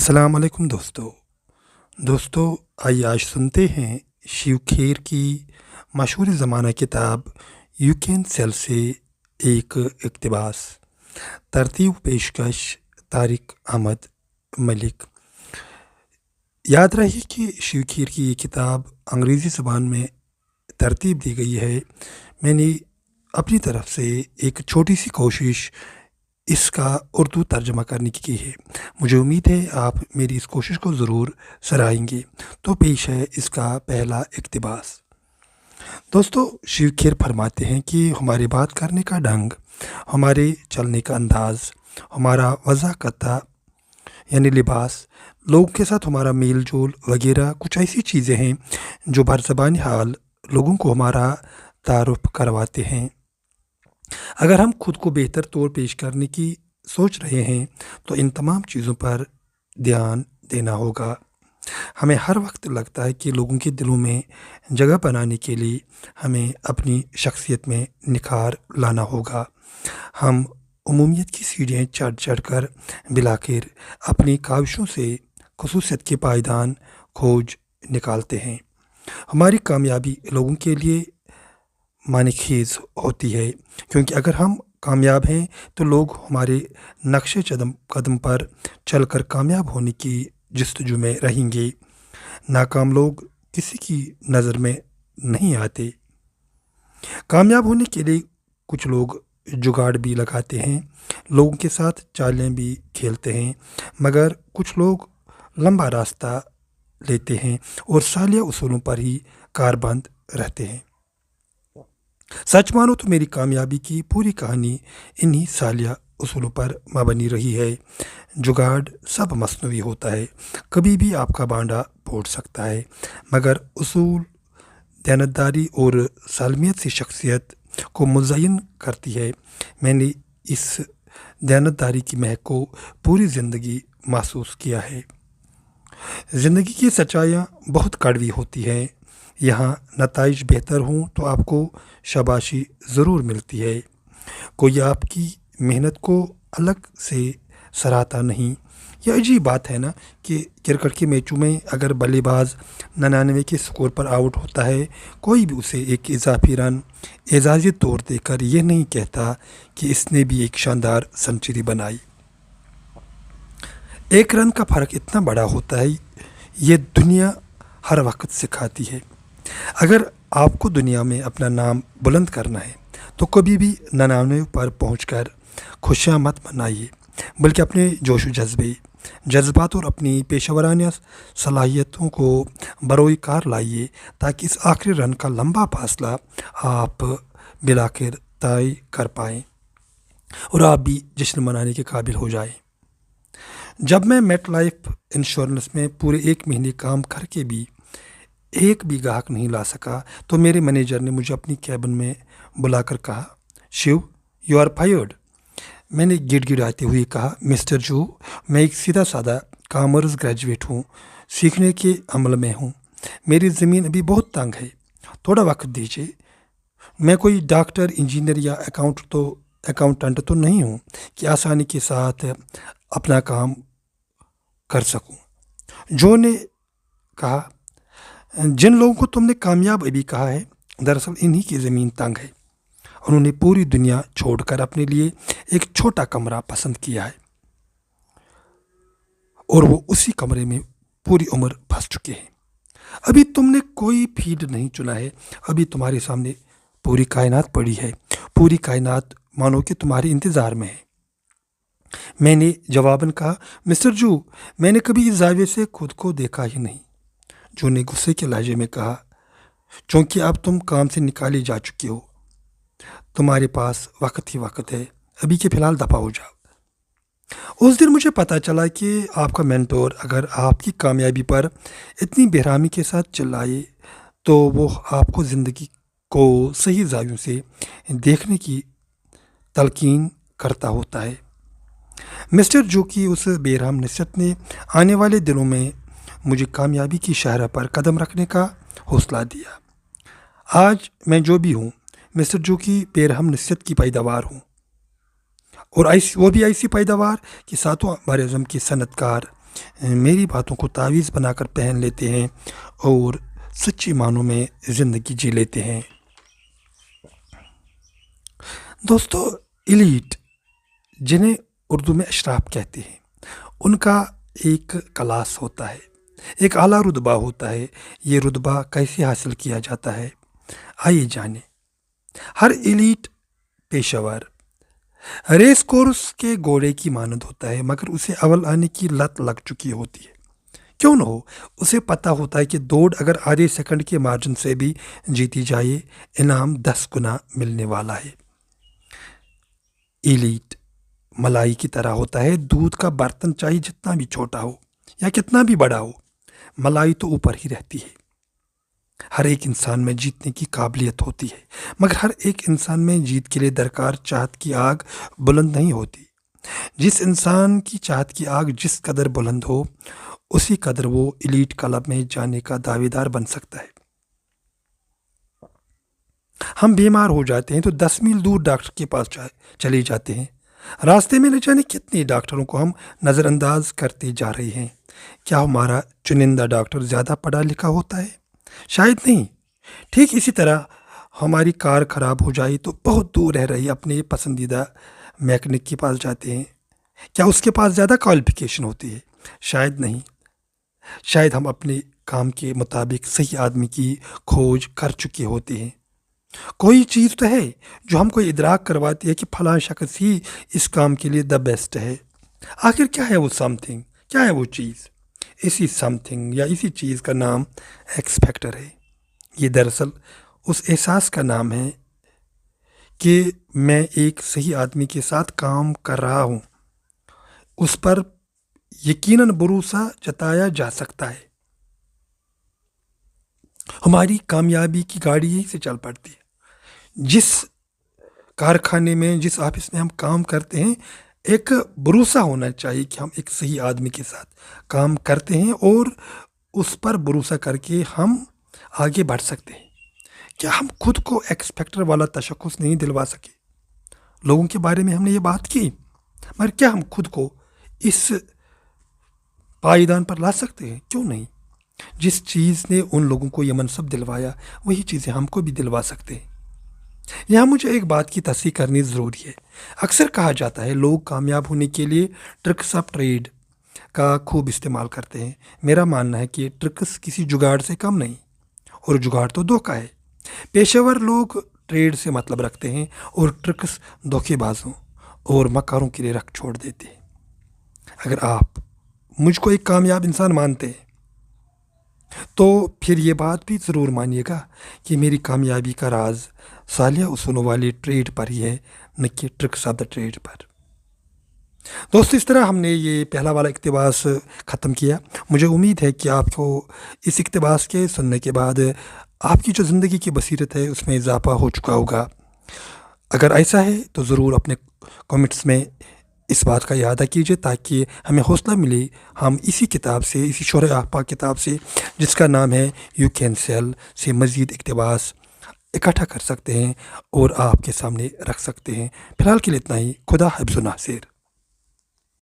अस्सलाम वालेकुम दोस्तों। आइए आज सुनते हैं शिव खेर की मशहूर ज़माना किताब यू कैन सेल से एक इक़्तिबास। तरतीब पेशकश तारिक अहमद मलिक। याद रहे कि शिव खेर की ये किताब अंग्रेज़ी ज़बान में तरतीब दी गई है। मैंने अपनी तरफ से एक छोटी सी कोशिश इसका उर्दू तर्जमा करने की है। मुझे उम्मीद है आप मेरी इस कोशिश को ज़रूर सराहेंगे। तो पेश है इसका पहला इक़्तिबास। दोस्तों, शिव खेर फरमाते हैं कि हमारे बात करने का ढंग, हमारे चलने का अंदाज़, हमारा वज़ाक़ता यानी लिबास, लोगों के साथ हमारा मेल जोल वगैरह कुछ ऐसी चीज़ें हैं जो बरज़बानी हाल लोगों को हमारा तारुफ़ करवाते हैं। अगर हम खुद को बेहतर तौर पेश करने की सोच रहे हैं तो इन तमाम चीज़ों पर ध्यान देना होगा। हमें हर वक्त लगता है कि लोगों के दिलों में जगह बनाने के लिए हमें अपनी शख्सियत में निखार लाना होगा। हम उमूमियत की सीढ़ियाँ चढ़ चढ़ कर बिलाखिर अपनी काविशों से ख़ुसूसियत के पायदान खोज निकालते हैं। हमारी कामयाबी लोगों के लिए मानिखेज़ होती है, क्योंकि अगर हम कामयाब हैं तो लोग हमारे नक्शे कदम पर चलकर कामयाब होने की जस्तजू में रहेंगे। नाकाम लोग किसी की नज़र में नहीं आते। कामयाब होने के लिए कुछ लोग जुगाड़ भी लगाते हैं, लोगों के साथ चालें भी खेलते हैं, मगर कुछ लोग लंबा रास्ता लेते हैं और सालिया उसूलों पर ही कारबंद रहते हैं। सच मानो तो मेरी कामयाबी की पूरी कहानी इन्हीं सालिया उसूलों पर मबनी रही है। जुगाड़ सब मसनवी होता है, कभी भी आपका बांडा फोड़ सकता है, मगर उसूल, दयानतदारी और सालमियत से शख्सियत को मुज़य्यन करती है। मैंने इस दयानतदारी की महक को पूरी ज़िंदगी महसूस किया है। ज़िंदगी की सच्चाइयाँ बहुत कड़वी होती हैं। यहाँ नताइज बेहतर हों तो आपको शाबाशी ज़रूर मिलती है। कोई आपकी मेहनत को अलग से सराहता नहीं। यह अजीब बात है ना कि क्रिकेट के मैचों में अगर बल्लेबाज 99 के स्कोर पर आउट होता है, कोई भी उसे एक इजाफी रन एजाज़ी तौर देकर यह नहीं कहता कि इसने भी एक शानदार सेंचुरी बनाई। एक रन का फ़र्क इतना बड़ा होता है, ये दुनिया हर वक्त सिखाती है। अगर आपको दुनिया में अपना नाम बुलंद करना है तो कभी भी 99 पर पहुंचकर खुशियां मत मनाइए, बल्कि अपने जोश जज्बे, जज्बात और अपनी पेशेवराना सलाहियतों को बरोई कार लाइए, ताकि इस आखिरी रन का लंबा फासला आप बिलाखिर तय कर पाएँ और आप भी जश्न मनाने के काबिल हो जाएं। जब मैं मेट लाइफ इंश्योरेंस में पूरे 1 महीने काम करके भी एक भी ग्राहक नहीं ला सका तो मेरे मैनेजर ने मुझे अपनी कैबिन में बुलाकर कहा, शिव, यू आर फायर्ड। मैंने गिड़गिड़ाते हुए कहा, मिस्टर जो, मैं एक सीधा साधा कॉमर्स ग्रेजुएट हूँ, सीखने के अमल में हूँ। मेरी ज़मीन अभी बहुत तंग है, थोड़ा वक्त दीजिए। मैं कोई डॉक्टर, इंजीनियर या अकाउंटेंट तो नहीं हूँ कि आसानी के साथ अपना काम कर सकूँ। जो ने कहा, जिन लोगों को तुमने कामयाब अभी कहा है, दरअसल इन्हीं की ज़मीन तंग है। उन्होंने पूरी दुनिया छोड़कर अपने लिए एक छोटा कमरा पसंद किया है और वो उसी कमरे में पूरी उम्र फंस चुके हैं। अभी तुमने कोई फील्ड नहीं चुना है, अभी तुम्हारे सामने पूरी कायनात पड़ी है। पूरी कायनात मानो कि तुम्हारे इंतज़ार में है। मैंने जवाबन कहा, मिस्टर जू, मैंने कभी इस जाविये से खुद को देखा ही नहीं। जो ने गुस्से के लहजे में कहा, क्योंकि अब तुम काम से निकाली जा चुकी हो, तुम्हारे पास वक्त ही वक्त है, अभी के फ़िलहाल दफ़ा हो जाओ। उस दिन मुझे पता चला कि आपका मेंटोर अगर आपकी कामयाबी पर इतनी बेरहमी के साथ चिल्लाए तो वो आपको ज़िंदगी को सही जावियों से देखने की तलकीन करता होता है। मिस्टर जो की उस बेरहम नसीहत ने आने वाले दिनों में मुझे कामयाबी की शाहराह पर कदम रखने का हौसला दिया। आज मैं जो भी हूँ, मिस्टर जो की बेरहम नसीहत की पैदावार हूँ, और वो भी ऐसी पैदावार कि सातों बर-ए-आज़म के सनतकार میری باتوں کو تعویذ بنا کر پہن لیتے ہیں اور سچی معنوں میں زندگی جی لیتے ہیں۔ دوستو، ایلیٹ جنہیں اردو میں اشراف کہتے ہیں، ان کا ایک کلاس ہوتا ہے، ایک اعلیٰ رتبہ ہوتا ہے۔ یہ رتبہ کیسے حاصل کیا جاتا ہے؟ آئیے جانیں۔ ہر ایلیٹ پیشہ ور ریس کورس کے گھوڑے کی مانند ہوتا ہے، مگر اسے اول آنے کی لت لگ چکی ہوتی ہے۔ کیوں نہ ہو، اسے پتہ ہوتا ہے کہ دوڑ اگر آدھے سیکنڈ کے مارجن سے بھی جیتی جائے، انعام 10 گنا ملنے والا ہے۔ ایلیٹ ملائی کی طرح ہوتا ہے، دودھ کا برتن چاہے جتنا بھی چھوٹا ہو یا کتنا بھی بڑا ہو، ملائی تو اوپر ہی رہتی ہے۔ ہر ایک انسان میں جیتنے کی قابلیت ہوتی ہے، مگر ہر ایک انسان میں جیت کے لیے درکار چاہت کی آگ بلند نہیں ہوتی۔ جس انسان کی چاہت کی آگ جس قدر بلند ہو، اسی قدر وہ ایلیٹ کلب میں جانے کا دعوے دار بن سکتا ہے۔ ہم بیمار ہو جاتے ہیں تو 10 میل دور ڈاکٹر کے پاس چلے جاتے ہیں۔ راستے میں نہ جانے کتنے ڈاکٹروں کو ہم نظر انداز کرتے جا رہے ہیں۔ کیا ہمارا چنندہ ڈاکٹر زیادہ پڑھا لکھا ہوتا ہے؟ شاید نہیں۔ ٹھیک اسی طرح ہماری کار خراب ہو جائے تو بہت دور رہ رہی اپنے پسندیدہ میکینک کے پاس جاتے ہیں۔ کیا اس کے پاس زیادہ کوالیفیکیشن ہوتی ہے؟ شاید نہیں۔ شاید ہم اپنے کام کے مطابق صحیح آدمی کی کھوج کر چکے ہوتے ہیں۔ کوئی چیز تو ہے جو ہم کو ادراک کرواتی ہے کہ فلاں شخص ہی اس کام کے لیے دا بیسٹ ہے۔ آخر کیا ہے وہ سم تھنگ؟ کیا ہے وہ چیز؟ اسی سم تھنگ یا اسی چیز کا نام ایکس فیکٹر ہے۔ یہ دراصل اس احساس کا نام ہے کہ میں ایک صحیح آدمی کے ساتھ کام کر رہا ہوں۔ اس پر یقیناً بھروسہ جتایا جا سکتا ہے۔ ہماری کامیابی کی گاڑی یہی سے چل پڑتی ہے۔ جس کارخانے میں، جس آفس میں ہم کام کرتے ہیں، ایک بھروسہ ہونا چاہیے کہ ہم ایک صحیح آدمی کے ساتھ کام کرتے ہیں اور اس پر بھروسہ کر کے ہم آگے بڑھ سکتے ہیں۔ کیا ہم خود کو ایکس فیکٹر والا تشخص نہیں دلوا سکے؟ لوگوں کے بارے میں ہم نے یہ بات کی، مگر کیا ہم خود کو اس پائیدان پر لا سکتے ہیں؟ کیوں نہیں؟ جس چیز نے ان لوگوں کو یہ منصب دلوایا، وہی چیزیں ہم کو بھی دلوا سکتے ہیں۔ یہاں مجھے ایک بات کی تصحیح کرنی ضروری ہے۔ اکثر کہا جاتا ہے لوگ کامیاب ہونے کے لیے ٹرکس آف ٹریڈ کا خوب استعمال کرتے ہیں۔ میرا ماننا ہے کہ ٹرکس کسی جگاڑ سے کم نہیں، اور جگاڑ تو دھوکہ ہے۔ پیشہ ور لوگ ٹریڈ سے مطلب رکھتے ہیں اور ٹرکس دھوکے بازوں اور مکاروں کے لیے رکھ چھوڑ دیتے ہیں۔ اگر آپ مجھ کو ایک کامیاب انسان مانتے ہیں تو پھر یہ بات بھی ضرور مانیے گا کہ میری کامیابی کا راز سالیہ اصولوں والی ٹریڈ پر ہی ہے، نہ کہ ٹرکس آف دا ٹریڈ پر۔ دوستو، اس طرح ہم نے یہ پہلا والا اقتباس ختم کیا۔ مجھے امید ہے کہ آپ کو اس اقتباس کے سننے کے بعد آپ کی جو زندگی کی بصیرت ہے اس میں اضافہ ہو چکا ہوگا۔ اگر ایسا ہے تو ضرور اپنے کامنٹس میں اس بات کا اعادہ کیجیے تاکہ ہمیں حوصلہ ملے، ہم اسی کتاب سے، اسی شرح آفاق کتاب سے جس کا نام ہے یو کین سیل، سے مزید اقتباس اکٹھا کر سکتے ہیں اور آپ کے سامنے رکھ سکتے ہیں۔ فی الحال کے لیے اتنا ہی۔ خدا حفظ و ناصر۔